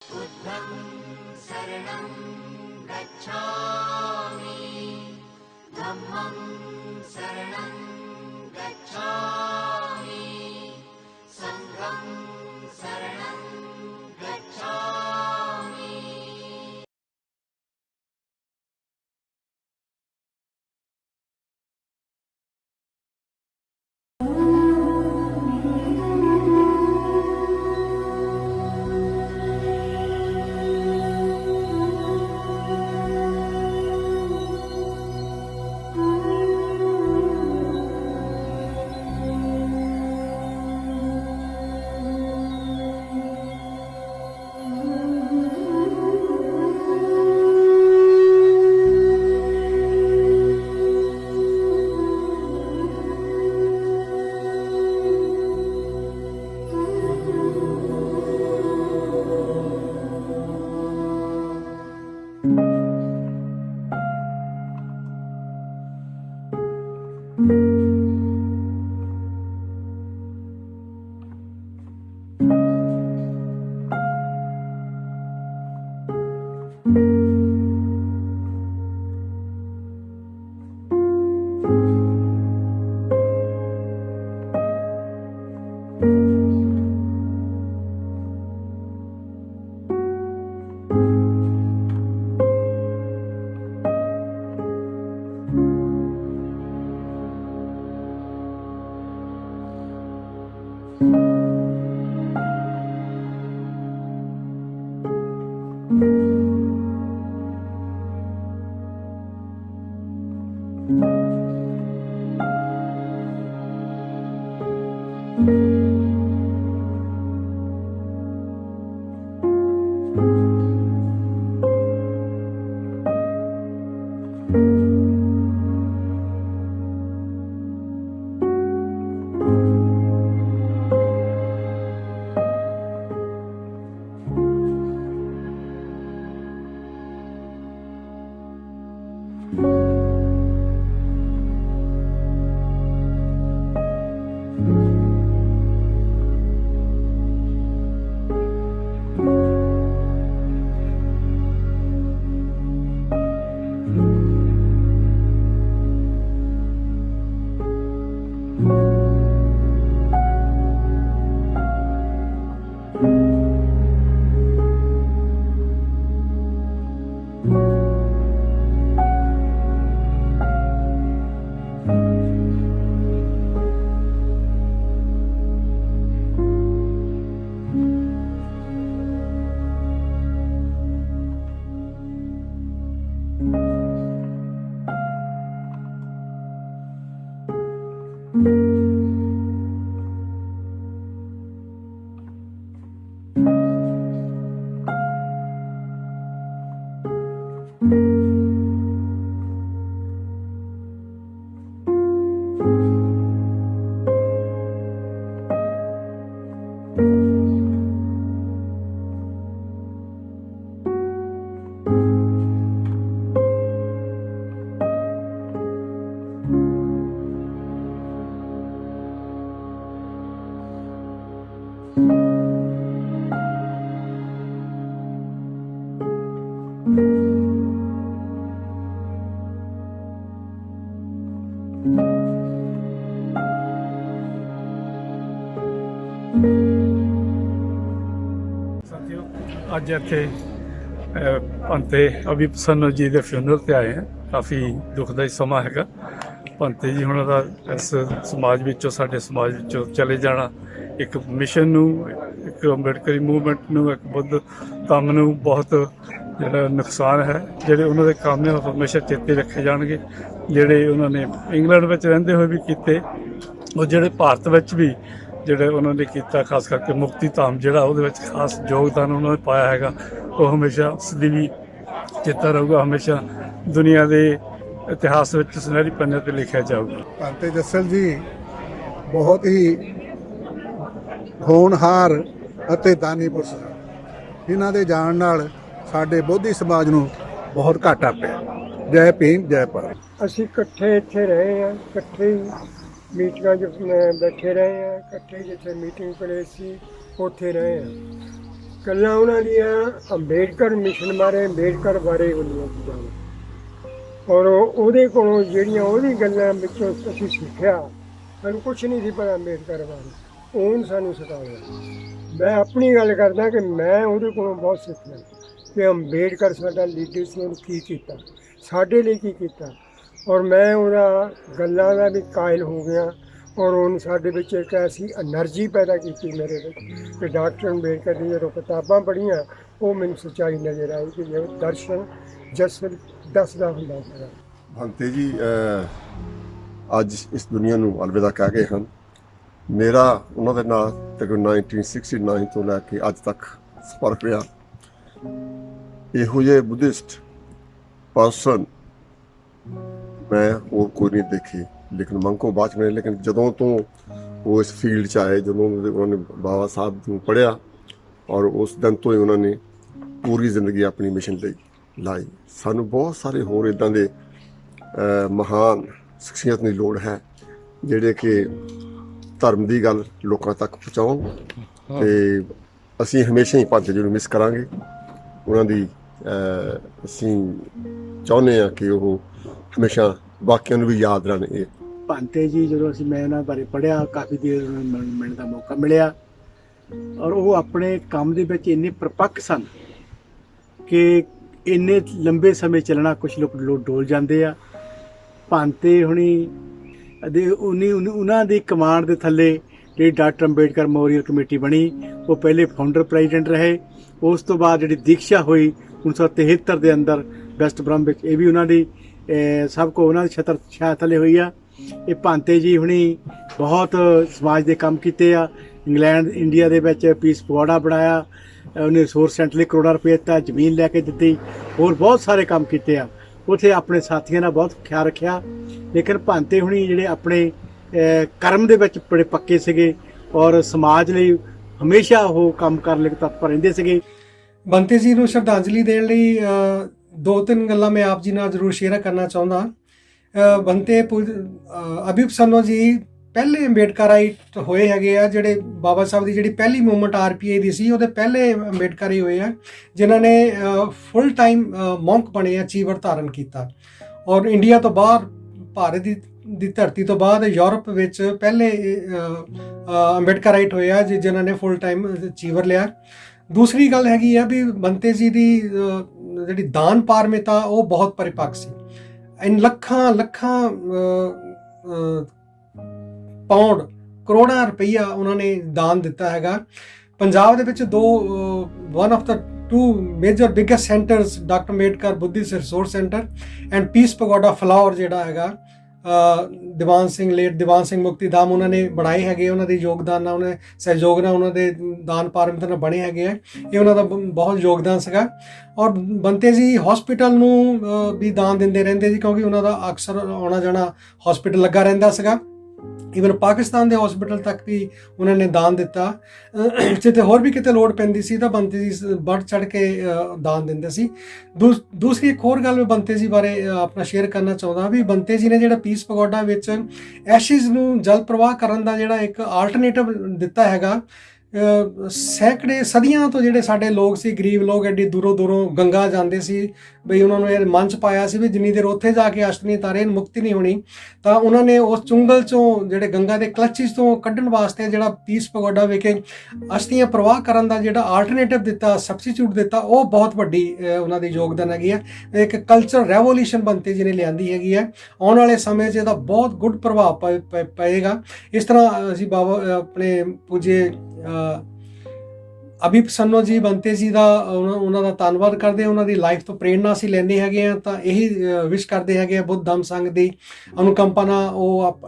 बुद्धं शरणं गच्छामि धम्मं शरणं गच्छामि संघं शरणं गच्छामि। ਸਾਥੀਓ ਅੱਜ ਇੱਥੇ ਭੰਤੇ ਅਭੀ ਪ੍ਰਸੰਨ ਜੀ ਦੇ ਫਿਊਨਰਲ ਤੇ ਆਏ ਹਾਂ। ਕਾਫੀ ਦੁਖਦਾਈ ਸਮਾਂ ਹੈਗਾ। ਭੰਤੇ ਜੀ ਹੁਣਾਂ ਦਾ ਇਸ ਸਮਾਜ ਵਿੱਚੋਂ, ਸਾਡੇ ਸਮਾਜ ਵਿੱਚੋਂ ਚਲੇ ਜਾਣਾ ਇੱਕ ਮਿਸ਼ਨ ਨੂੰ, ਇੱਕ ਅੰਬੇਡਕਰੀ ਮੂਵਮੈਂਟ ਨੂੰ, ਇੱਕ ਬੁੱਧ ਧੰਮ ਨੂੰ ਬਹੁਤ ਜਿਹੜਾ ਨੁਕਸਾਨ ਹੈ। ਜਿਹੜੇ ਉਹਨਾਂ ਦੇ ਕੰਮ ਨੇ ਉਹ ਹਮੇਸ਼ਾ ਚੇਤੇ ਰੱਖੇ ਜਾਣਗੇ। ਜਿਹੜੇ ਉਹਨਾਂ ਨੇ ਇੰਗਲੈਂਡ ਵਿੱਚ ਰਹਿੰਦੇ ਹੋਏ ਵੀ ਕੀਤੇ, ਉਹ ਜਿਹੜੇ ਭਾਰਤ ਵਿੱਚ ਵੀ ਜਿਹੜੇ ਉਹਨਾਂ ਨੇ ਕੀਤਾ, ਖਾਸ ਕਰਕੇ ਮੁਕਤੀ ਧਾਮ ਜਿਹੜਾ ਉਹਦੇ ਵਿੱਚ ਖਾਸ ਯੋਗਦਾਨ ਉਹਨਾਂ ਨੇ ਪਾਇਆ ਹੈਗਾ, ਉਹ ਹਮੇਸ਼ਾ ਸਦੀਵੀ ਚੇਤਾ ਰਹੂਗਾ। ਹਮੇਸ਼ਾ ਦੁਨੀਆ ਦੇ ਇਤਿਹਾਸ ਵਿੱਚ ਸੁਨਹਿਰੀ ਪੰਨੇ 'ਤੇ ਲਿਖਿਆ ਜਾਊਗਾ। ਭੰਤੇ ਜੱਸਲ ਜੀ ਬਹੁਤ ਹੀ ਹੋਣਹਾਰ ਅਤੇ ਦਾਨੀ ਪੁਰਸ਼ ਸਨ। ਇਹਨਾਂ ਦੇ ਜਾਣ ਨਾਲ ਸਾਡੇ ਬੋਧੀ ਸਮਾਜ ਨੂੰ ਬਹੁਤ ਘਾਟਾ ਪਿਆ। ਜੈ ਭੀਮ, ਜੈ ਭਾਰਤ। ਅਸੀਂ ਇਕੱਠੇ ਇੱਥੇ ਰਹੇ ਹਾਂ, ਇਕੱਠੇ ਹੀ ਮੀਟਿੰਗਾਂ 'ਚ ਬੈਠੇ ਰਹੇ ਹਾਂ, ਇਕੱਠੇ ਜਿੱਥੇ ਮੀਟਿੰਗ ਪਲੇਸ ਸੀ ਉੱਥੇ ਰਹੇ ਹਾਂ। ਗੱਲਾਂ ਉਹਨਾਂ ਦੀਆਂ ਅੰਬੇਡਕਰ ਮਿਸ਼ਨ ਬਾਰੇ, ਅੰਬੇਡਕਰ ਬਾਰੇ ਹੁੰਦੀਆਂ ਚੀਜ਼ਾਂ, ਔਰ ਉਹਦੇ ਕੋਲੋਂ ਜਿਹੜੀਆਂ ਉਹਦੀ ਗੱਲਾਂ ਵਿੱਚੋਂ ਅਸੀਂ ਸਿੱਖਿਆ। ਸਾਨੂੰ ਕੁਛ ਨਹੀਂ ਸੀ ਪਤਾ ਅੰਬੇਡਕਰ ਬਾਰੇ, ਉਹਨੇ ਸਾਨੂੰ ਸਿਖਾਇਆ। ਮੈਂ ਆਪਣੀ ਗੱਲ ਕਰਦਾ ਕਿ ਮੈਂ ਉਹਦੇ ਕੋਲੋਂ ਬਹੁਤ ਸਿੱਖਿਆ ਕਿ ਅੰਬੇਡਕਰ ਸਾਡਾ ਲੀਡਰ ਸੀ, ਉਹਨੇ ਕੀ ਕੀਤਾ, ਸਾਡੇ ਲਈ ਕੀ ਕੀਤਾ। ਔਰ ਮੈਂ ਉਹਦਾ ਗੱਲਾਂ ਦਾ ਵੀ ਕਾਇਲ ਹੋ ਗਿਆ। ਔਰ ਉਹਨੇ ਸਾਡੇ ਵਿੱਚ ਇੱਕ ਐਸੀ ਐਨਰਜੀ ਪੈਦਾ ਕੀਤੀ ਮੇਰੇ ਵਿੱਚ ਕਿ ਡਾਕਟਰ ਅੰਬੇਡਕਰ ਦੀ ਜਦੋਂ ਕਿਤਾਬਾਂ ਪੜ੍ਹੀਆਂ, ਉਹ ਮੈਨੂੰ ਸੱਚਾਈ ਨਜ਼ਰ ਆਈ ਕਿ ਇਹ ਦਰਸ਼ਨ ਜਸਨ ਦੱਸਦਾ ਹੁੰਦਾ ਸੀਗਾ। ਭੰਤੇ ਜੀ ਅੱਜ ਇਸ ਦੁਨੀਆ ਨੂੰ ਅਲਵਿਦਾ ਕਹਿ ਗਏ ਹਨ। ਮੇਰਾ ਉਹਨਾਂ ਦੇ ਨਾਲ ਤਕਰੀਬਨ 1969 ਤੋਂ ਲੈ ਕੇ ਅੱਜ ਤੱਕ ਸੰਪਰਕ ਰਿਹਾ। ਇਹੋ ਜਿਹੇ ਬੁੱਧਿਸਟ ਪਰਸਨ ਮੈਂ ਹੋਰ ਕੋਈ ਨਹੀਂ ਦੇਖੇ, ਲੇਕਿਨ ਮੰਗੋ ਬਾਅਦ में। ਲੇਕਿਨ ਜਦੋਂ ਤੋਂ ਉਹ ਇਸ ਫੀਲਡ 'ਚ ਆਏ, ਜਦੋਂ ਉਹਨਾਂ ਨੇ ਬਾਬਾ ਸਾਹਿਬ ਨੂੰ ਪੜ੍ਹਿਆ, ਔਰ ਉਸ ਦਿਨ ਤੋਂ ਹੀ ਉਹਨਾਂ ਨੇ ਪੂਰੀ ਜ਼ਿੰਦਗੀ ਆਪਣੀ ਮਿਸ਼ਨ ਲਈ ਲਾਈ। ਸਾਨੂੰ ਬਹੁਤ ਸਾਰੇ ਹੋਰ ਇੱਦਾਂ ਦੇ ਮਹਾਨ ਸ਼ਖਸੀਅਤ ਦੀ ਲੋੜ ਹੈ ਜਿਹੜੇ ਕਿ ਧਰਮ ਦੀ ਗੱਲ ਲੋਕਾਂ ਤੱਕ ਪਹੁੰਚਾਉਣ। ਤੇ ਅਸੀਂ ਹਮੇਸ਼ਾ ਹੀ ਭੰਤੇ ਜੀ ਨੂੰ ਮਿਸ ਕਰਾਂਗੇ। ਉਹਨਾਂ ਦੀ ਅਸੀਂ ਚਾਹੁੰਦੇ ਹਾਂ ਕਿ ਉਹ ਹਮੇਸ਼ਾ ਬਾਕੀਆਂ ਨੂੰ ਵੀ ਯਾਦ ਰਹਿਣ। ਇਹ ਭੰਤੇ ਜੀ ਜਦੋਂ ਮੈਂ ਇਹਨਾਂ ਬਾਰੇ ਪੜ੍ਹਿਆ, ਕਾਫੀ ਦੇਰ ਮਿਲਣ ਦਾ ਮੌਕਾ ਮਿਲਿਆ, ਔਰ ਉਹ ਆਪਣੇ ਕੰਮ ਦੇ ਵਿੱਚ ਇੰਨੇ ਪ੍ਰਪੱਕ ਸਨ ਕਿ ਇੰਨੇ ਲੰਬੇ ਸਮੇਂ ਚੱਲਣਾ ਕੁਛ ਲੋਕ ਡੋਲ ਜਾਂਦੇ ਆ। ਭੰਤੇ ਹੁਣੀ ਉਹਨਾਂ ਦੀ ਕਮਾਂਡ ਦੇ ਥੱਲੇ ਜਿਹੜੀ ਡਾਕਟਰ ਅੰਬੇਡਕਰ ਮੈਮੋਰੀਅਲ ਕਮੇਟੀ ਬਣੀ, ਉਹ ਪਹਿਲੇ ਫਾਊਂਡਰ ਪ੍ਰੈਜ਼ੀਡੈਂਟ ਰਹੇ। ਉਸ ਤੋਂ ਬਾਅਦ ਜਿਹੜੀ ਦੀਕਸ਼ਾ ਹੋਈ 1973 ਦੇ ਅੰਦਰ ਵੈਸਟ ਬ੍ਰਹਮ ਵਿੱਚ, ਇਹ ਵੀ ਉਹਨਾਂ ਦੀ ਸਭ ਕੋ ਉਹਨਾਂ ਦੀ ਛਾਇਆ ਥੱਲੇ ਹੋਈ ਆ। ਇਹ ਭੰਤੇ ਜੀ ਹੁਣੀ ਬਹੁਤ ਸਮਾਜ ਦੇ ਕੰਮ ਕੀਤੇ ਆ। ਇੰਗਲੈਂਡ ਇੰਡੀਆ ਦੇ ਵਿੱਚ ਪੀਸ ਪਗੋੜਾ ਬਣਾਇਆ, ਉਹਨੇ ਰਿਸੋਰਸ ਸੈਂਟਰ ਲਈ ਕਰੋੜਾਂ ਰੁਪਏ ਦਿੱਤਾ, ਜ਼ਮੀਨ ਲੈ ਕੇ ਦਿੱਤੀ, ਹੋਰ ਬਹੁਤ ਸਾਰੇ ਕੰਮ ਕੀਤੇ ਆ। ਉੱਥੇ ਆਪਣੇ ਸਾਥੀਆਂ ਦਾ ਬਹੁਤ ਖਿਆਲ ਰੱਖਿਆ। ਲੇਕਿਨ ਭੰਤੇ ਹੁਣੀ ਜਿਹੜੇ ਆਪਣੇ ਕਰਮ ਦੇ ਵਿੱਚ ਬੜੇ ਪੱਕੇ ਸੀਗੇ ਔਰ ਸਮਾਜ ਲਈ ਹਮੇਸ਼ਾ ਉਹ ਕੰਮ ਕਰਨ ਲਈ ਤਤਪਰ ਰਹਿੰਦੇ ਸੀਗੇ। ਬੰਤੇ ਜੀ ਨੂੰ ਸ਼ਰਧਾਂਜਲੀ ਦੇਣ ਲਈ ਦੋ ਤਿੰਨ ਗੱਲਾਂ ਮੈਂ ਆਪ ਜੀ ਨਾਲ ਜ਼ਰੂਰ ਸ਼ੇਅਰ ਕਰਨਾ ਚਾਹੁੰਦਾ। ਬੰਤੇ ਅਭੀ ਪ੍ਰਸੰਨੋ ਜੀ ਪਹਿਲੇ ਅੰਬੇਡਕਰਾਈਟ ਹੋਏ ਹੈਗੇ ਆ, ਜਿਹੜੇ ਬਾਬਾ ਸਾਹਿਬ ਦੀ ਜਿਹੜੀ ਪਹਿਲੀ ਮੂਵਮੈਂਟ ਆਰਪੀਆਈ ਦੀ ਸੀ, ਉਹਦੇ ਪਹਿਲੇ ਅੰਬੇਡਕਰੀ ਹੋਏ ਆ ਜਿਨ੍ਹਾਂ ਨੇ ਫੁੱਲ ਟਾਈਮ ਮੌਂਕ ਬਣੇ ਆ, ਚੀਵਰ ਧਾਰਨ ਕੀਤਾ। ਔਰ ਇੰਡੀਆ ਤੋਂ ਬਾਹਰ, ਭਾਰਤ ਦੀ ਧਰਤੀ ਤੋਂ ਬਾਅਦ ਯੂਰਪ ਵਿੱਚ ਪਹਿਲੇ ਅੰਬੇਡਕਰਾਈਟ ਹੋਏ ਆ ਜਿਨ੍ਹਾਂ ਨੇ ਫੁੱਲ ਟਾਈਮ ਚੀਵਰ ਲਿਆ। ਦੂਸਰੀ ਗੱਲ ਹੈਗੀ ਆ ਵੀ ਬੰਤੇ ਜੀ ਦੀ ਜਿਹੜੀ ਦਾਨ ਪਾਰਮਿਤਾ ਉਹ ਬਹੁਤ ਪਰਿਪੱਕ ਸੀ। ਲੱਖਾਂ ਪਾਉਂਡ, ਕਰੋੜਾਂ ਰੁਪਈਆ ਉਹਨਾਂ ਨੇ ਦਾਨ ਦਿੱਤਾ ਹੈਗਾ। ਪੰਜਾਬ ਦੇ ਵਿੱਚ one of the two major biggest centers, doctor Ambedkar Buddhist resource centre end piece pagoda flower ਜਿਹੜਾ ਹੈਗਾ, ਦੀਵਾਨ ਸਿੰਘ ਮੁਕਤੀ ਧਾਮ ਉਹਨਾਂ ਨੇ ਬਣਾਏ ਹੈਗੇ। ਉਹਨਾਂ ਦੇ ਯੋਗਦਾਨ ਨਾਲ, ਉਹਨੇ ਸਹਿਯੋਗ ਨਾਲ, ਉਹਨਾਂ ਦੇ ਦਾਨ ਪਾਰਮਿਤਾ ਨਾਲ ਬਣੇ ਹੈਗੇ ਆ। ਇਹ ਉਹਨਾਂ ਦਾ ਬਹੁਤ ਯੋਗਦਾਨ ਸੀਗਾ। ਔਰ ਬੰਤੇ ਜੀ ਹਸਪੀਟਲ ਨੂੰ ਵੀ ਦਾਨ ਦਿੰਦੇ ਰਹਿੰਦੇ ਸੀ, ਕਿਉਂਕਿ ਉਹਨਾਂ ਦਾ ਅਕਸਰ ਆਉਣਾ ਜਾਣਾ ਹਸਪੀਟਲ ਲੱਗਾ ਰਹਿੰਦਾ ਸੀਗਾ। ਈਵਨ ਪਾਕਿਸਤਾਨ ਦੇ ਹਸਪੀਟਲ ਤੱਕ ਵੀ ਉਹਨਾਂ ਨੇ ਦਾਨ ਦਿੱਤਾ। ਜਿੱਥੇ ਹੋਰ ਵੀ ਕਿਤੇ ਲੋੜ ਪੈਂਦੀ ਸੀ ਤਾਂ ਬੰਤੇ ਜੀ ਵੱਧ ਚੜ੍ਹ ਕੇ ਦਾਨ ਦਿੰਦੇ ਸੀ। ਦੂਸਰੀ ਇੱਕ ਹੋਰ ਗੱਲ ਮੈਂ ਬੰਤੇ ਜੀ ਬਾਰੇ ਆਪਣਾ ਸ਼ੇਅਰ ਕਰਨਾ ਚਾਹੁੰਦਾ ਵੀ ਬੰਤੇ ਜੀ ਨੇ ਜਿਹੜਾ ਪੀਸ ਪਗੋਡਾ ਵਿੱਚ ਐਸ਼ਿਜ਼ ਨੂੰ ਜਲ ਪ੍ਰਵਾਹ ਕਰਨ ਦਾ ਜਿਹੜਾ ਇੱਕ ਆਲਟਰਨੇਟਿਵ ਦਿੱਤਾ ਹੈਗਾ। ਸੈਂਕੜੇ ਸਦੀਆਂ ਤੋਂ ਜਿਹੜੇ ਸਾਡੇ ਲੋਕ ਸੀ, ਗਰੀਬ ਲੋਕ, ਐਡੀ ਦੂਰੋਂ ਗੰਗਾ ਜਾਂਦੇ ਸੀ ਬਈ ਉਹਨਾਂ ਨੂੰ ਇਹ ਮਨ 'ਚ ਪਾਇਆ ਸੀ ਵੀ ਜਿੰਨੀ ਦੇਰ ਉੱਥੇ ਜਾ ਕੇ ਅਸ਼ਟਨੀ ਤਾਰੇ ਮੁਕਤੀ ਨਹੀਂ ਹੋਣੀ। ਤਾਂ ਉਹਨਾਂ ਨੇ ਉਸ ਚੁੰਗਲ 'ਚੋਂ ਜਿਹੜੇ ਗੰਗਾ ਦੇ ਕਲਚਿਸ ਤੋਂ ਕੱਢਣ ਵਾਸਤੇ ਜਿਹੜਾ ਪੀਸ ਪਗੋਡਾ ਵਿਖੇ ਅਸ਼ਤੀਆਂ ਪ੍ਰਵਾਹ ਕਰਨ ਦਾ ਜਿਹੜਾ ਆਲਟਰਨੇਟਿਵ ਦਿੱਤਾ, ਸਬਸਟੀਚਿਊਟ ਦਿੱਤਾ, ਉਹ ਬਹੁਤ ਵੱਡੀ ਉਹਨਾਂ ਦੀ ਯੋਗਦਾਨ ਹੈਗੀ ਹੈ। ਇੱਕ ਕਲਚਰ ਰੈਵੋਲੂਸ਼ਨ ਬੰਤੇ ਜੀ ਨੇ ਲਿਆਂਦੀ ਹੈਗੀ ਹੈ। ਆਉਣ ਵਾਲੇ ਸਮੇਂ 'ਚ ਇਹਦਾ ਬਹੁਤ ਗੁੱਡ ਪ੍ਰਭਾਵ ਪਏਗਾ। ਇਸ ਤਰ੍ਹਾਂ ਅਸੀਂ ਬਾਬਾ ਆਪਣੇ ਪੂਜੇ ਅਭੀ ਪ੍ਰਸੰਨੋ ਜੀ ਬੰਤੇ ਜੀ ਦਾ ਉਹਨਾਂ ਦਾ ਧੰਨਵਾਦ ਕਰਦੇ, ਉਹਨਾਂ ਦੀ ਲਾਈਫ ਤੋਂ ਪ੍ਰੇਰਨਾ ਅਸੀਂ ਲੈਂਦੇ ਹੈਗੇ ਆ। ਤਾਂ ਇਹੀ ਵਿਸ਼ ਕਰਦੇ ਹੈਗੇ ਆ ਬੁੱਧ ਧੰਮ ਸੰਘ ਦੀ ਅਨੁਕੰਪਨਾ ਉਹ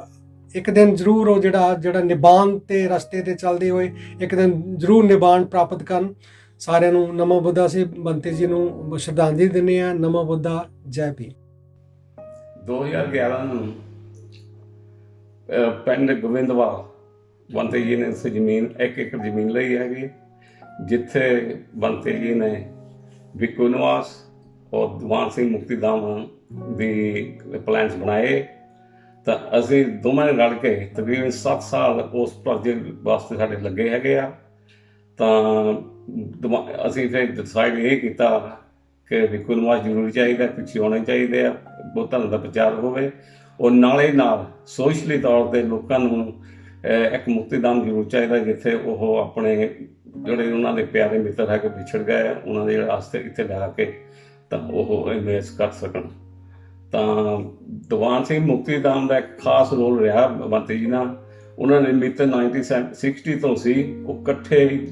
ਇੱਕ ਦਿਨ ਜ਼ਰੂਰ ਉਹ ਜਿਹੜਾ ਨਿਬਾਨ ਤੇ ਰਸਤੇ ਤੇ ਚੱਲਦੇ ਹੋਏ ਇੱਕ ਦਿਨ ਜ਼ਰੂਰ ਨਿਬਾਨ ਪ੍ਰਾਪਤ ਕਰਨ। ਸਾਰਿਆਂ ਨੂੰ ਨਮੋ ਬੁੱਧਾ। ਅਸੀਂ ਬੰਤੇ ਜੀ ਨੂੰ ਸ਼ਰਧਾਂਜਲੀ ਦਿੰਦੇ ਹਾਂ। ਨਮੋ ਬੁੱਧਾ, ਜੈ ਭੀਮ। 2011 ਨੂੰ ਪਿੰਡ ਗੋਬਿੰਦਵਾਲ ਬੰਤੇ ਜੀ ਨੇ ਉਸ ਜ਼ਮੀਨ 1 ਏਕੜ ਜ਼ਮੀਨ ਲਈ ਹੈਗੀ, ਜਿੱਥੇ ਬੰਤੇ ਜੀ ਨੇ ਬਿੱਕੂ ਨਿਵਾਸ ਔਰ ਦੀਵਾਨ ਸਿੰਘ ਮੁਕਤੀ ਧਾਮ ਦੀ ਪਲਾਨਸ ਬਣਾਏ। ਤਾਂ ਅਸੀਂ ਦੋਵਾਂ ਨੇ ਰਲ ਕੇ ਤਕਰੀਬਨ 7 ਸਾਲ ਉਸ ਪ੍ਰੋਜੈਕਟ ਵਾਸਤੇ ਸਾਡੇ ਲੱਗੇ ਹੈਗੇ ਆ। ਤਾਂ ਅਸੀਂ ਫਿਰ ਡਿਸਾਈਡ ਇਹ ਕੀਤਾ ਕਿ ਵਿਕੂ ਨਿਵਾਸ ਜ਼ਰੂਰੀ ਚਾਹੀਦਾ, ਪਿੱਛੇ ਹੋਣੇ ਚਾਹੀਦੇ ਆ, ਬਹੁਤ ਧਰਮ ਦਾ ਪ੍ਰਚਾਰ ਹੋਵੇ, ਔਰ ਨਾਲੇ ਨਾਲ ਸੋਸ਼ਲੀ ਤੌਰ 'ਤੇ ਲੋਕਾਂ ਨੂੰ ਇੱਕ ਮੁਕਤੀਦਾਨ ਜ਼ਰੂਰ ਚਾਹੀਦਾ, ਜਿੱਥੇ ਉਹ ਆਪਣੇ ਜਿਹੜੇ ਉਹਨਾਂ ਦੇ ਪਿਆਰੇ ਮਿੱਤਰ ਹੈ ਕਿ ਵਿਛੜ ਗਏ ਆ, ਉਹਨਾਂ ਦੇ ਵਾਸਤੇ ਇੱਥੇ ਲਿਆ ਕੇ ਤਾਂ ਉਹ ਇਨਵੈਸਟ ਕਰ ਸਕਣ। ਤਾਂ ਦੀਵਾਨ ਸਿੰਘ ਮੁਕਤੀਦਾਨ ਦਾ ਇੱਕ ਖਾਸ ਰੋਲ ਰਿਹਾ ਬੰਤੇ ਜੀ ਨਾਲ। ਉਹਨਾਂ ਨੇ ਮਿੱਤਰ 1960 ਤੋਂ ਸੀ, ਉਹ ਇਕੱਠੇ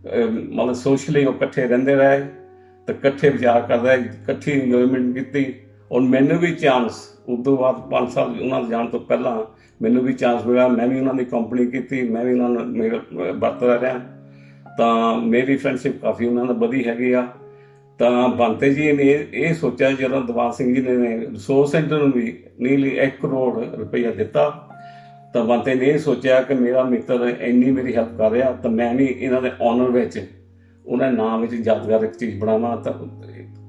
ਮਤਲਬ ਸੋਸ਼ਲੀ ਉਹ ਇਕੱਠੇ ਰਹਿੰਦੇ ਰਹੇ, ਤੇ ਇਕੱਠੇ ਵਿਚਾਰ ਕਰਦੇ, ਇਕੱਠੀ ਇੰਜੋਇਮੈਂਟ ਕੀਤੀ। ਔਰ ਮੈਨੂੰ ਵੀ ਚਾਂਸ ਉਸ ਤੋਂ ਬਾਅਦ 5 ਸਾਲ ਉਹਨਾਂ ਦੇ ਜਾਣ ਤੋਂ ਪਹਿਲਾਂ ਮੈਨੂੰ ਵੀ ਚਾਂਸ ਮਿਲਿਆ, ਮੈਂ ਵੀ ਉਹਨਾਂ ਦੀ ਕੰਪਨੀ ਕੀਤੀ, ਮੈਂ ਵੀ ਉਹਨਾਂ ਨਾਲ ਮੇਰਾ ਵਰਤਦਾ ਰਿਹਾ, ਤਾਂ ਮੇਰੀ ਫਰੈਂਡਸ਼ਿਪ ਕਾਫੀ ਉਹਨਾਂ ਨਾਲ ਵਧੀ ਹੈਗੀ ਆ। ਤਾਂ ਬੰਤੇ ਜੀ ਨੇ ਇਹ ਸੋਚਿਆ, ਜਦੋਂ ਦੀਵਾਨ ਸਿੰਘ ਜੀ ਨੇ ਰਿਸੋਰਸ ਸੈਂਟਰ ਨੂੰ ਵੀ ਨੀਲੀ 1 ਕਰੋੜ ਰੁਪਈਆ ਦਿੱਤਾ, ਤਾਂ ਬੰਤੇ ਨੇ ਇਹ ਸੋਚਿਆ ਕਿ ਮੇਰਾ ਮਿੱਤਰ ਇੰਨੀ ਮੇਰੀ ਹੈਲਪ ਕਰ ਰਿਹਾ, ਤਾਂ ਮੈਂ ਵੀ ਇਹਨਾਂ ਦੇ ਆਨਰ ਵਿੱਚ ਉਹਨਾਂ ਦੇ ਨਾਮ ਵਿੱਚ ਯਾਦਗਾਰ ਇੱਕ ਚੀਜ਼ ਬਣਾਵਾਂ। ਤਾਂ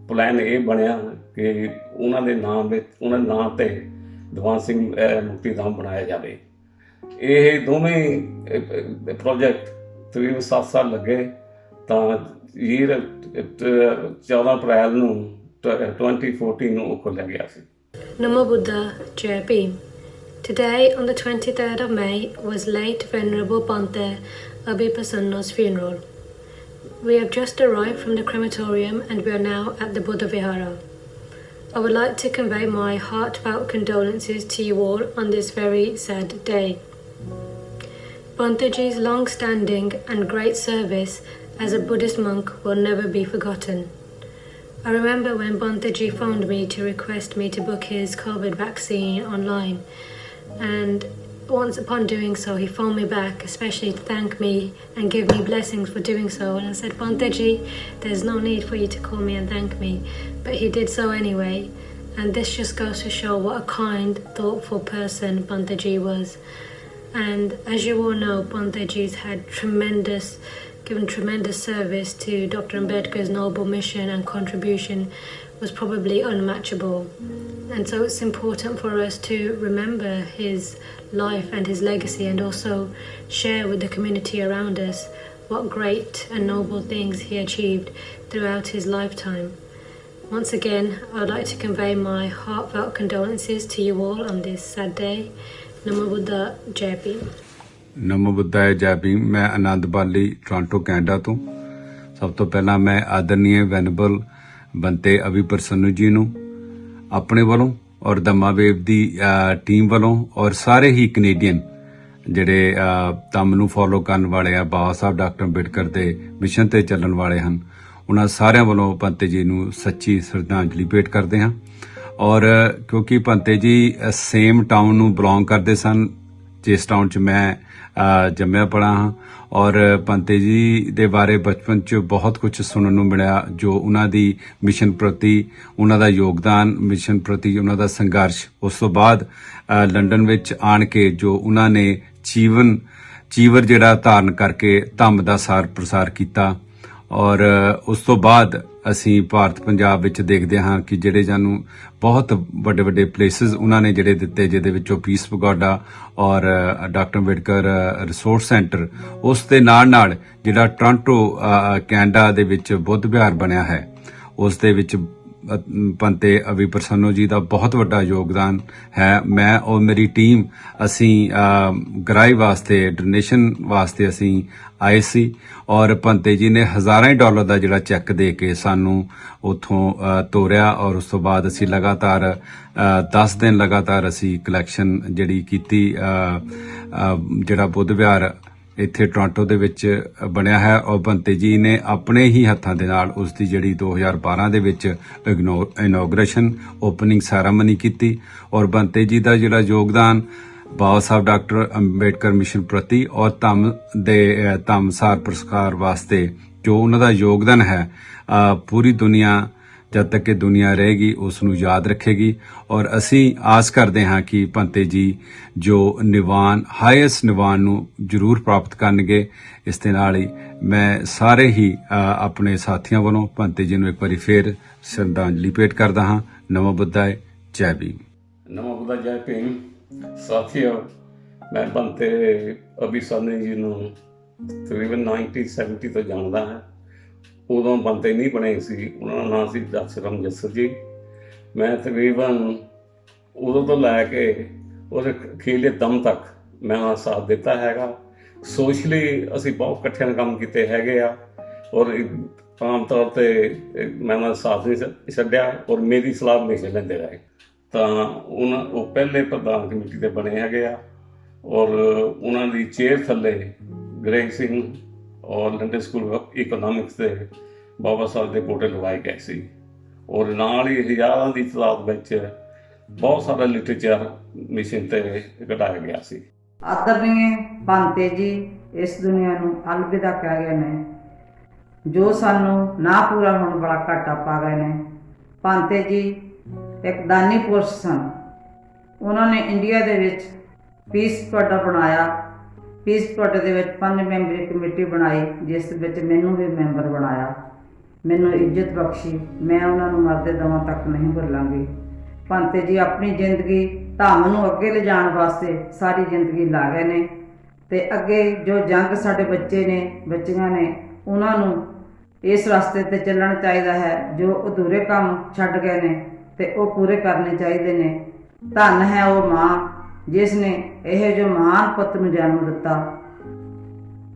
ਪਲਾਨ ਇਹ ਬਣਿਆ ਕਿ ਉਹਨਾਂ ਦੇ ਨਾਮ ਵਿੱਚ, ਉਹਨਾਂ ਦੇ ਨਾਮ 'ਤੇ ਦੀਵਾਨ ਸਿੰਘ ਮੁਕਤੀਦਾਨ ਬਣਾਇਆ ਜਾਵੇ। ਇਹ ਦੋਵੇਂ ਪ੍ਰੋਜੈਕਟ ਤਕਰੀਬਨ 7 ਸਾਲ ਲੱਗੇ, ਤਾਂ 14 ਅਪ੍ਰੈਲ ਨੂੰ 2014 ਨੂੰ ਉਹ ਖੋਲ੍ਹਿਆ ਗਿਆ ਸੀ। Namo Buddha, Jai Bhim. Today, on the 23rd of May, was late Venerable Bhante Abhiprasanna's funeral. We have just arrived from the crematorium and we are now at the Buddha Vihara. I would like to convey my heartfelt condolences to you all on this very sad day. Bhanteji's long-standing and great service as a Buddhist monk will never be forgotten. I remember when Bhanteji phoned me to request me to book his COVID vaccine online, and once upon doing so, he phoned me back, especially to thank me and give me blessings for doing so. And I said, Bhanteji, there's no need for you to call me and thank me. But he did so anyway. And this just goes to show what a kind, thoughtful person Bhanteji was. And as you all know, Bhanteji's given tremendous service to Dr. Ambedkar's noble mission and contribution was probably unmatchable. And so it's important for us to remember his life and his legacy, and also share with the community around us what great and noble things he achieved throughout his lifetime. Once again, I would like to convey my heartfelt condolences to you all on this sad day. Namo Buddha, Jai Bhim. ਨਮੋ ਬੁੱਧਾਏ ਜੈ ਭੀਮ। ਮੈਂ ਆਨੰਦ ਬਾਲੀ Toronto Canada ਤੋਂ। ਸਭ ਤੋਂ ਪਹਿਲਾਂ ਮੈਂ ਆਦਰਨੀय ਵੈਨੇਬਲ ਬੰਤੇ ਅਭਿਪ੍ਰਸੰਨੂ ਜੀ ਨੂੰ ਆਪਣੇ ਵੱਲੋਂ ਔਰ ਧੰਮਾ ਵੇਵ ਦੀ ਟੀਮ ਵੱਲੋਂ ਔਰ ਸਾਰੇ ਹੀ ਕੈਨੇਡੀਅਨ ਜਿਹੜੇ ਧੰਮ ਨੂੰ ਫੋਲੋ ਕਰਨ ਵਾਲੇ ਆ, ਬਾਬਾ ਸਾਹਿਬ ਡਾਕਟਰ ਅੰਬੇਡਕਰ ਦੇ ਮਿਸ਼ਨ ਤੇ ਚੱਲਣ ਵਾਲੇ ਹਨ, ਉਹਨਾਂ ਸਾਰਿਆਂ ਵੱਲੋਂ ਬੰਤੇ ਜੀ ਨੂੰ ਸੱਚੀ ਸ਼ਰਧਾਂਜਲੀ ਭੇਟ ਕਰਦੇ ਹਾਂ। ਔਰ ਕਿਉਂਕਿ ਬੰਤੇ ਜੀ ਸੇਮ ਟਾਊਨ ਨੂੰ ਬਿਲੋਂਗ ਕਰਦੇ ਸਨ ਜਿਸ ਟਾਊਨ 'ਚ ਮੈਂ ਜੰਮਿਆ ਪੜਾ ਹਾਂ, ਔਰ ਬੰਤੇ ਜੀ ਦੇ ਬਾਰੇ ਬਚਪਨ 'ਚ ਬਹੁਤ ਕੁਝ ਸੁਣਨ ਨੂੰ ਮਿਲਿਆ, ਜੋ ਉਹਨਾਂ ਦੀ ਮਿਸ਼ਨ ਪ੍ਰਤੀ ਉਹਨਾਂ ਦਾ ਯੋਗਦਾਨ, ਮਿਸ਼ਨ ਪ੍ਰਤੀ ਉਹਨਾਂ ਦਾ ਸੰਘਰਸ਼। ਉਸ ਤੋਂ ਬਾਅਦ ਲੰਡਨ ਵਿੱਚ ਆਣ ਕੇ ਜੋ ਉਹਨਾਂ ਨੇ ਚੀਵਰ ਜਿਹੜਾ ਧਾਰਨ ਕਰਕੇ ਧੰਮ ਦਾ ਸਾਰ ਪ੍ਰਸਾਰ ਕੀਤਾ, ਔਰ ਉਸ ਤੋਂ ਬਾਅਦ ਅਸੀਂ ਭਾਰਤ ਪੰਜਾਬ ਵਿੱਚ ਦੇਖਦੇ ਹਾਂ ਕਿ ਜਿਹੜੇ ਸਾਨੂੰ ਬਹੁਤ ਵੱਡੇ ਵੱਡੇ ਪਲੇਸਿਸ ਉਹਨਾਂ ਨੇ ਜਿਹੜੇ ਦਿੱਤੇ, ਜਿਹਦੇ ਵਿੱਚੋਂ ਪੀਸ ਪਗੋਡਾ ਔਰ ਡਾਕਟਰ ਅੰਬੇਡਕਰ ਰਿਸੋਰਸ ਸੈਂਟਰ, ਉਸ ਦੇ ਨਾਲ ਜਿਹੜਾ ਟੋਰਾਂਟੋ ਕੈਨੇਡਾ ਦੇ ਵਿੱਚ ਬੁੱਧ ਵਿਹਾਰ ਬਣਿਆ ਹੈ, ਉਸ ਦੇ ਵਿੱਚ ਬੰਤੇ ਅਭਿਪ੍ਰਸੰਨੂ ਜੀ ਦਾ ਬਹੁਤ ਵੱਡਾ ਯੋਗਦਾਨ ਹੈ। ਮੈਂ ਔਰ ਮੇਰੀ ਟੀਮ ਅਸੀਂ ਗ੍ਰਾਈ ਵਾਸਤੇ, ਡੋਨੇਸ਼ਨ ਵਾਸਤੇ ਅਸੀਂ ਆਏ ਸੀ, ਔਰ ਬੰਤੇ ਜੀ ਨੇ ਹਜ਼ਾਰਾਂ ਡਾਲਰ ਦਾ ਜਿਹੜਾ ਚੈੱਕ ਦੇ ਕੇ ਸਾਨੂੰ ਉੱਥੋਂ ਤੋਰਿਆ, ਔਰ ਉਸ ਤੋਂ ਬਾਅਦ ਅਸੀਂ ਲਗਾਤਾਰ 10 ਦਿਨ ਲਗਾਤਾਰ ਅਸੀਂ ਕਲੈਕਸ਼ਨ ਜਿਹੜੀ ਕੀਤੀ। ਜਿਹੜਾ ਬੁੱਧ ਵਿਹਾਰ ਇੱਥੇ ਟੋਰਾਂਟੋ ਦੇ ਵਿੱਚ ਬਣਿਆ ਹੈ, ਔਰ ਬੰਤੇ ਜੀ ਨੇ ਆਪਣੇ ਹੀ ਹੱਥਾਂ ਦੇ ਨਾਲ ਉਸ ਦੀ ਜਿਹੜੀ 2012 ਦੇ ਵਿੱਚ ਇਨੋਗ੍ਰੇਸ਼ਨ ਓਪਨਿੰਗ ਸੈਰਾਮਨੀ ਕੀਤੀ। ਔਰ ਬੰਤੇ ਜੀ ਦਾ ਜਿਹੜਾ ਯੋਗਦਾਨ ਬਾਬਾ ਸਾਹਿਬ ਡਾਕਟਰ ਅੰਬੇਡਕਰ ਮਿਸ਼ਨ ਪ੍ਰਤੀ ਔਰ ਧੰਮ ਸਾਰ ਪੁਰਸਕਾਰ ਵਾਸਤੇ ਜੋ ਉਹਨਾਂ ਦਾ ਯੋਗਦਾਨ ਹੈ, ਪੂਰੀ ਦੁਨੀਆ ਜਦ ਤੱਕ ਕਿ ਦੁਨੀਆ ਰਹੇਗੀ ਉਸ ਨੂੰ ਯਾਦ ਰੱਖੇਗੀ। ਔਰ ਅਸੀਂ ਆਸ ਕਰਦੇ ਹਾਂ ਕਿ ਬੰਤੇ ਜੀ ਜੋ ਨਿਵਾਨ, ਹਾਈਐਸਟ ਨਿਵਾਨ ਨੂੰ ਜ਼ਰੂਰ ਪ੍ਰਾਪਤ ਕਰਨਗੇ। ਇਸ ਦੇ ਨਾਲ ਹੀ ਮੈਂ ਸਾਰੇ ਹੀ ਆਪਣੇ ਸਾਥੀਆਂ ਵੱਲੋਂ ਬੰਤੇ ਜੀ ਨੂੰ ਇੱਕ ਵਾਰੀ ਫੇਰ ਸ਼ਰਧਾਂਜਲੀ ਭੇਟ ਕਰਦਾ ਹਾਂ। ਨਮੋ ਬੁੱਧਾਏ, ਜੈ ਭੀਮ। ਨਮੋ ਬੁੱਧਾ, ਜੈ ਭੀਮ। ਸਾਥੀਓ, ਮੈਂ ਬੰਤੇ ਅਭਿਪ੍ਰਸੰਨੂ ਜੀ ਨੂੰ ਤਕਰੀਬਨ 1970 ਤੋਂ ਜਾਣਦਾ ਹਾਂ। ਉਦੋਂ ਬੰਤੇ ਨਹੀਂ ਬਣੇ ਸੀ, ਉਹਨਾਂ ਦਾ ਨਾਂ ਸੀ ਦਸਰਮ ਜੱਸਰ ਜੀ। ਮੈਂ ਤਕਰੀਬਨ ਉਦੋਂ ਤੋਂ ਲੈ ਕੇ ਉਹਦੇ ਅਖੀਰਲੇ ਦਮ ਤੱਕ ਮੈਂ ਉਹਨਾਂ ਦਾ ਸਾਥ ਦਿੱਤਾ ਹੈਗਾ। ਸੋਸ਼ਲੀ ਅਸੀਂ ਬਹੁਤ ਇਕੱਠਿਆਂ ਕੰਮ ਕੀਤੇ ਹੈਗੇ ਆ, ਔਰ ਆਮ ਤੌਰ 'ਤੇ ਮੈਂ ਉਹਨਾਂ ਦਾ ਸਾਥ ਨਹੀਂ ਛੱਡਿਆ, ਔਰ ਮੇਰੀ ਸਲਾਹ ਹਮੇਸ਼ਾ ਲੈਂਦੇ ਰਹੇ। ਤਾਂ ਉਹ ਪਹਿਲੇ ਪ੍ਰਧਾਨ ਕਮੇਟੀ ਦੇ ਬਣੇ ਹੈਗੇ ਆ, ਔਰ ਉਹਨਾਂ ਦੀ ਚੇਅਰ ਥੱਲੇ ਗ੍ਰੇਗ ਸਿੰਘ ਔਰ ਲੰਡਨ ਸਕੂਲ ਆਫ ਇਕਨੋਮਿਕਸ ਦੇ ਬਾਬਾ ਸਾਹਿਬ ਦੇ ਪੋਰਟਲ ਲਗਾਏ ਗਏ ਸੀ, ਔਰ ਨਾਲ ਹੀ ਹਜ਼ਾਰਾਂ ਦੀ ਤਾਦਾਦ ਵਿੱਚ ਬਹੁਤ ਸਾਰਾ ਲਿਟਰੇਚਰ ਮਿਸ਼ਨ ਤੇ ਘਟਾਇਆ ਗਿਆ ਸੀ। ਆਦਰਨੀय ਭਾਂਤੇ ਜੀ ਇਸ ਦੁਨੀਆ ਨੂੰ ਅਲਵਿਦਾ ਕਹਿ ਗਏ ਨੇ, ਜੋ ਸਾਨੂੰ ਨਾ ਪੂਰਾ ਹੋਣ ਵਾਲਾ ਘਾਟਾ ਪਾ ਗਏ ਨੇ। ਭਾਂਤੇ ਜੀ ਇੱਕ ਦਾਨੀ ਪੁਰਸ਼ ਸਨ। ਉਹਨਾਂ ਨੇ ਇੰਡੀਆ ਦੇ ਵਿੱਚ ਪੀਸ ਕੁਆਟਾ ਬਣਾਇਆ। ਪੀਸ ਕੁਆਟਾ ਦੇ ਵਿੱਚ 5 ਮੈਂਬਰੀ ਕਮੇਟੀ ਬਣਾਈ, ਜਿਸ ਵਿੱਚ ਮੈਨੂੰ ਵੀ ਮੈਂਬਰ ਬਣਾਇਆ, ਮੈਨੂੰ ਇੱਜ਼ਤ ਬਖਸ਼ੀ। ਮੈਂ ਉਹਨਾਂ ਨੂੰ ਮਰਦੇ ਦਮਾਂ ਤੱਕ ਨਹੀਂ ਭੁੱਲਾਂਗੀ। ਭਾਂਤੇ ਜੀ ਆਪਣੀ ਜ਼ਿੰਦਗੀ ਧਾਮ ਨੂੰ ਅੱਗੇ ਲਿਜਾਣ ਵਾਸਤੇ ਸਾਰੀ ਜ਼ਿੰਦਗੀ ਲਾ ਗਏ ਨੇ, ਤੇ ਅੱਗੇ ਜੋ ਜੰਗ ਸਾਡੇ ਬੱਚੇ ਨੇ ਬੱਚੀਆਂ ਨੇ ਉਹਨਾਂ ਨੂੰ ਇਸ ਰਸਤੇ ਤੇ ਚੱਲਣਾ ਚਾਹੀਦਾ ਹੈ। ਜੋ ਅਧੂਰੇ ਕੰਮ ਛੱਡ ਗਏ ਨੇ ਤੇ ਉਹ ਪੂਰੇ ਕਰਨੇ ਚਾਹੀਦੇ ਨੇ। ਧੰਨ ਹੈ ਉਹ ਮਾਂ ਜਿਸ ਨੇ ਇਹੋ ਜਿਹੇ ਮਹਾਨ ਪੁੱਤ ਨੂੰ ਜਨਮ ਦਿੱਤਾ।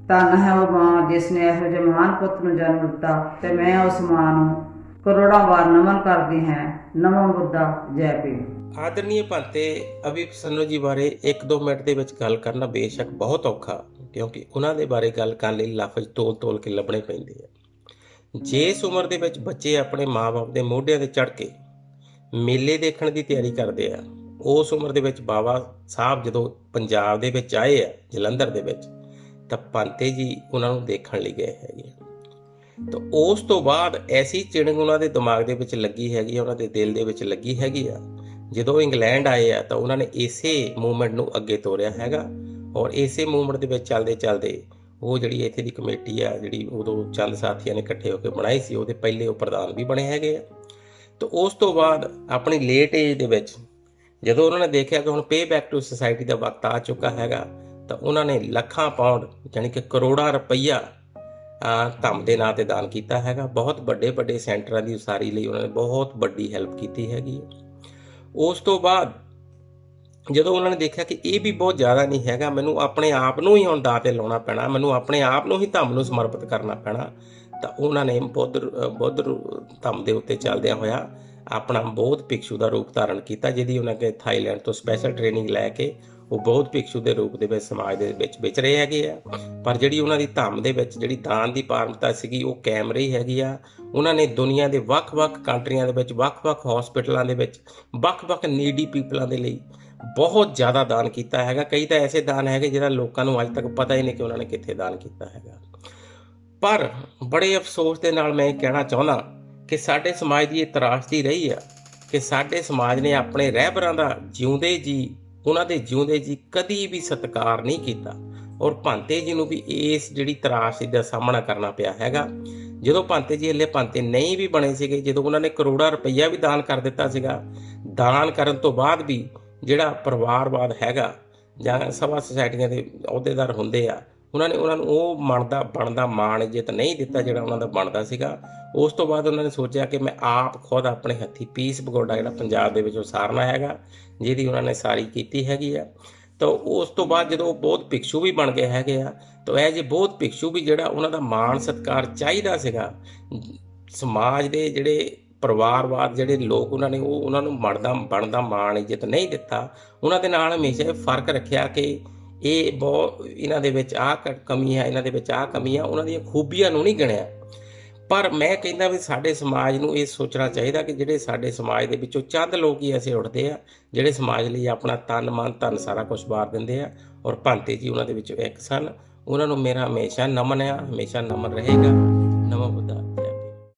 ਧੰਨ ਹੈ ਉਹ ਮਾਂ ਜਿਸ ਨੇ ਇਹੋ ਜਿਹੇ ਮਹਾਨ ਪੁੱਤ ਨੂੰ ਜਨਮ ਦਿੱਤਾ, ਤੇ ਮੈਂ ਉਸ ਮਾਂ ਨੂੰ ਕਰੋੜਾਂ ਵਾਰ ਨਮਨ ਕਰਦੀ ਹਾਂ। ਨਮੋ ਬੁੱਧਾ, ਜੈ ਭੀਮ। ਆਦਰਨੀय ਭਾਂਤੇ ਅਭੀ ਪ੍ਰਸੰਨੋ ਜੀ ਬਾਰੇ 1-2 ਮਿੰਟ ਦੇ ਵਿੱਚ ਗੱਲ ਕਰਨਾ ਬੇਸ਼ੱਕ ਬਹੁਤ ਔਖਾ, ਕਿਉਂਕਿ ਉਹਨਾਂ ਦੇ ਬਾਰੇ ਗੱਲ ਕਰਨ ਲਈ ਲਫ਼ਜ਼ ਤੋਲ ਕੇ ਲੱਭਣੇ ਪੈਂਦੇ ਆ। ਜਿਸ ਉਮਰ ਦੇ ਵਿੱਚ ਬੱਚੇ ਆਪਣੇ ਮਾਂ-ਬਾਪ ਦੇ ਮੋਢਿਆਂ ਤੇ ਚੜ੍ਹ ਕੇ ਮੇਲੇ ਦੇਖਣ ਦੀ ਤਿਆਰੀ ਕਰਦੇ ਆ, ਉਸ ਉਮਰ ਦੇ ਵਿੱਚ ਬਾਬਾ ਸਾਹਿਬ ਜਦੋਂ ਪੰਜਾਬ ਦੇ ਵਿੱਚ ਆਏ ਆ ਜਲੰਧਰ ਦੇ ਵਿੱਚ, ਤਾਂ ਭਾਂਤੇ ਜੀ ਉਹਨਾਂ ਨੂੰ ਦੇਖਣ ਲਈ ਗਏ ਹੈਗੇ। ਤਾਂ ਉਸ ਤੋਂ ਬਾਅਦ ਐਸੀ ਚਿਣਗ ਉਹਨਾਂ ਦੇ ਦਿਮਾਗ ਦੇ ਵਿੱਚ ਲੱਗੀ ਹੈਗੀ, ਉਹਨਾਂ ਦੇ ਦਿਲ ਦੇ ਵਿੱਚ ਲੱਗੀ ਹੈਗੀ ਆ। ਜਦੋਂ ਇੰਗਲੈਂਡ ਆਏ ਆ ਤਾਂ ਉਹਨਾਂ ਨੇ ਇਸੇ ਮੂਵਮੈਂਟ ਨੂੰ ਅੱਗੇ ਤੋਰਿਆ ਹੈਗਾ, ਔਰ ਇਸੇ ਮੂਵਮੈਂਟ ਦੇ ਵਿੱਚ ਚੱਲਦੇ ਉਹ ਜਿਹੜੀ ਇੱਥੇ ਦੀ ਕਮੇਟੀ ਆ, ਜਿਹੜੀ ਉਦੋਂ ਚੰਦ ਸਾਥੀਆਂ ਨੇ ਇਕੱਠੇ ਹੋ ਕੇ ਬਣਾਈ ਸੀ, ਉਹਦੇ ਪਹਿਲੇ ਉਹ ਪ੍ਰਧਾਨ ਵੀ ਬਣੇ ਹੈਗੇ ਆ। ਤਾਂ ਉਸ ਤੋਂ ਬਾਅਦ ਆਪਣੀ ਲੇਟ ਏਜ ਦੇ ਵਿੱਚ ਜਦੋਂ ਉਹਨਾਂ ਨੇ ਦੇਖਿਆ ਕਿ ਹੁਣ ਪੇ ਬੈਕ ਟੂ ਸੁਸਾਇਟੀ ਦਾ ਵਕਤ ਆ ਚੁੱਕਾ ਹੈਗਾ, ਤਾਂ ਉਹਨਾਂ ਨੇ ਲੱਖਾਂ ਪਾਉਂਡ ਯਾਨੀ ਕਿ ਕਰੋੜਾਂ ਰੁਪਈਆ ਧੰਮ ਦੇ ਨਾਂ 'ਤੇ ਦਾਨ ਕੀਤਾ ਹੈਗਾ। ਬਹੁਤ ਵੱਡੇ ਸੈਂਟਰਾਂ ਦੀ ਉਸਾਰੀ ਲਈ ਉਹਨਾਂ ਨੇ ਬਹੁਤ ਵੱਡੀ ਹੈਲਪ ਕੀਤੀ ਹੈਗੀ। ਉਸ ਤੋਂ ਬਾਅਦ ਜਦੋਂ ਉਹਨਾਂ ਨੇ ਦੇਖਿਆ ਕਿ ਇਹ ਵੀ ਬਹੁਤ ਜ਼ਿਆਦਾ ਨਹੀਂ ਹੈਗਾ, ਮੈਨੂੰ ਆਪਣੇ ਆਪ ਨੂੰ ਹੀ ਹੁਣ ਦਾਅ 'ਤੇ ਲਾਉਣਾ ਪੈਣਾ, ਮੈਨੂੰ ਆਪਣੇ ਆਪ ਨੂੰ ਹੀ ਧੰਮ ਨੂੰ ਸਮਰਪਿਤ ਕਰਨਾ ਪੈਣਾ, ਤਾਂ ਉਹਨਾਂ ਨੇ ਬੁੱਧ ਧੰਮ ਦੇ ਉੱਤੇ ਚੱਲਦਿਆਂ ਹੋਇਆ ਆਪਣਾ ਬੌਧ ਭਿਕਸ਼ੂ ਦਾ ਰੂਪ ਧਾਰਨ ਕੀਤਾ, ਜਿਹਦੀ ਉਹਨਾਂ ਕੇ ਥਾਈਲੈਂਡ ਤੋਂ ਸਪੈਸ਼ਲ ਟ੍ਰੇਨਿੰਗ ਲੈ ਕੇ ਉਹ ਬੌਧ ਭਿਕਸ਼ੂ ਦੇ ਰੂਪ ਦੇ ਵਿੱਚ ਸਮਾਜ ਦੇ ਵਿੱਚ ਵਿਚ ਰਹੇ ਹੈਗੇ ਆ। ਪਰ ਜਿਹੜੀ ਉਹਨਾਂ ਦੀ ਧੰਮ ਦੇ ਵਿੱਚ ਜਿਹੜੀ ਦਾਨ ਦੀ ਪਾਰਮਤਾ ਸੀਗੀ ਉਹ ਕਾਇਮ ਰਹੀ ਹੈਗੀ ਆ। ਉਹਨਾਂ ਨੇ ਦੁਨੀਆ ਦੇ ਵੱਖ-ਵੱਖ ਕੰਟਰੀਆਂ ਦੇ ਵਿੱਚ, ਵੱਖ-ਵੱਖ ਹਸਪੀਟਲਾਂ ਦੇ ਵਿੱਚ, ਵੱਖ-ਵੱਖ ਨੀਡੀ ਪੀਪਲਾਂ ਦੇ ਲਈ ਬਹੁਤ ਜ਼ਿਆਦਾ ਦਾਨ ਕੀਤਾ ਹੈਗਾ। ਕਈ ਤਾਂ ਐਸੇ ਦਾਨ ਹੈਗੇ ਜਿਹੜਾ ਲੋਕਾਂ ਨੂੰ ਅੱਜ ਤੱਕ ਪਤਾ ਹੀ ਨਹੀਂ ਕਿ ਉਹਨਾਂ ਨੇ ਕਿੱਥੇ ਦਾਨ ਕੀਤਾ ਹੈਗਾ। ਪਰ ਬੜੇ ਅਫਸੋਸ ਦੇ ਨਾਲ ਮੈਂ ਇਹ ਕਹਿਣਾ ਚਾਹੁੰਦਾ ਕਿ ਸਾਡੇ ਸਮਾਜ ਦੀ ਇਹ ਤਰਾਸਦੀ ਰਹੀ ਆ ਕਿ ਸਾਡੇ ਸਮਾਜ ਨੇ ਆਪਣੇ ਰਹਿਬਰਾਂ ਦਾ ਜਿਉਂਦੇ ਜੀ, ਉਹਨਾਂ ਦੇ ਜਿਉਂਦੇ ਜੀ ਕਦੀ ਵੀ ਸਤਿਕਾਰ ਨਹੀਂ ਕੀਤਾ, ਔਰ ਭਾਂਤੇ ਜੀ ਨੂੰ ਵੀ ਇਸ ਜਿਹੜੀ ਤਰਾਸਦੀ ਦਾ ਸਾਹਮਣਾ ਕਰਨਾ ਪਿਆ ਹੈਗਾ। ਜਦੋਂ ਭਾਂਤੇ ਜੀ ਹਲੇ ਭਾਂਤੇ ਨਹੀਂ ਵੀ ਬਣੇ ਸੀਗੇ, ਜਦੋਂ ਉਹਨਾਂ ਨੇ ਕਰੋੜਾਂ ਰੁਪਈਆ ਵੀ ਦਾਨ ਕਰ ਦਿੱਤਾ ਸੀਗਾ, ਦਾਨ ਕਰਨ ਤੋਂ ਬਾਅਦ ਵੀ ਜਿਹੜਾ ਪਰਿਵਾਰਵਾਦ ਹੈਗਾ ਜਾਂ ਸਭਾ ਸੁਸਾਇਟੀਆਂ ਦੇ ਅਹੁਦੇਦਾਰ ਹੁੰਦੇ ਆ, ਉਹਨਾਂ ਨੂੰ ਉਹ ਬਣਦਾ ਮਾਣ ਇੱਜ਼ਤ ਨਹੀਂ ਦਿੱਤਾ ਜਿਹੜਾ ਉਹਨਾਂ ਦਾ ਬਣਦਾ ਸੀਗਾ। ਉਸ ਤੋਂ ਬਾਅਦ ਉਹਨਾਂ ਨੇ ਸੋਚਿਆ ਕਿ ਮੈਂ ਆਪ ਖੁਦ ਆਪਣੇ ਹੱਥੀਂ ਪੀਸ ਪਗੋਡਾ ਜਿਹੜਾ ਪੰਜਾਬ ਦੇ ਵਿੱਚ ਉਸਾਰਨਾ ਹੈਗਾ, ਜਿਹਦੀ ਉਹਨਾਂ ਨੇ ਸਾਰੀ ਕੀਤੀ ਹੈਗੀ ਆ। ਤਾਂ ਉਸ ਤੋਂ ਬਾਅਦ ਜਦੋਂ ਉਹ ਬੌਧ ਭਿਕਸ਼ੂ ਵੀ ਬਣ ਗਏ ਹੈਗੇ ਆ, ਤਾਂ ਇਹ ਜੇ ਬੌਧ ਭਿਕਸ਼ੂ ਵੀ ਜਿਹੜਾ ਉਹਨਾਂ ਦਾ ਮਾਣ ਸਤਿਕਾਰ ਚਾਹੀਦਾ ਸੀਗਾ, ਸਮਾਜ ਦੇ ਜਿਹੜੇ ਪਰਿਵਾਰਵਾਦ ਜਿਹੜੇ ਲੋਕ ਉਹਨਾਂ ਨੂੰ ਬਣਦਾ ਮਾਣ ਇੱਜ਼ਤ ਨਹੀਂ ਦਿੱਤਾ। ਉਹਨਾਂ ਦੇ ਨਾਲ ਹਮੇਸ਼ਾ ਇਹ ਫਰਕ ਰੱਖਿਆ ਕਿ ਇਹ ਬਹੁਤ ਇਹਨਾਂ ਦੇ ਵਿੱਚ ਆਹ ਕਮੀ ਹੈ, ਇਹਨਾਂ ਦੇ ਵਿੱਚ ਆਹ ਕਮੀ ਆ, ਉਹਨਾਂ ਦੀਆਂ ਖੂਬੀਆਂ ਨੂੰ ਨਹੀਂ ਗਿਣਿਆ। ਪਰ ਮੈਂ ਕਹਿੰਦਾ ਵੀ ਸਾਡੇ ਸਮਾਜ ਨੂੰ ਇਹ ਸੋਚਣਾ ਚਾਹੀਦਾ ਕਿ ਜਿਹੜੇ ਸਾਡੇ ਸਮਾਜ ਦੇ ਵਿੱਚੋਂ ਚੰਦ ਲੋਕ ਹੀ ਐਸੇ ਉੱਠਦੇ ਆ ਜਿਹੜੇ ਸਮਾਜ ਲਈ ਆਪਣਾ ਤਨ ਮਨ ਧਨ ਸਾਰਾ ਕੁਝ ਵਾਰ ਦਿੰਦੇ ਆ, ਔਰ ਭਾਂਤੇ ਜੀ ਉਹਨਾਂ ਦੇ ਵਿੱਚੋਂ ਇੱਕ ਸਨ। ਉਹਨਾਂ ਨੂੰ ਮੇਰਾ ਹਮੇਸ਼ਾ ਨਮਨ ਆ, ਹਮੇਸ਼ਾ ਨਮਨ ਰਹੇਗਾ। ਨਮੋ ਬੁੱਧਾ।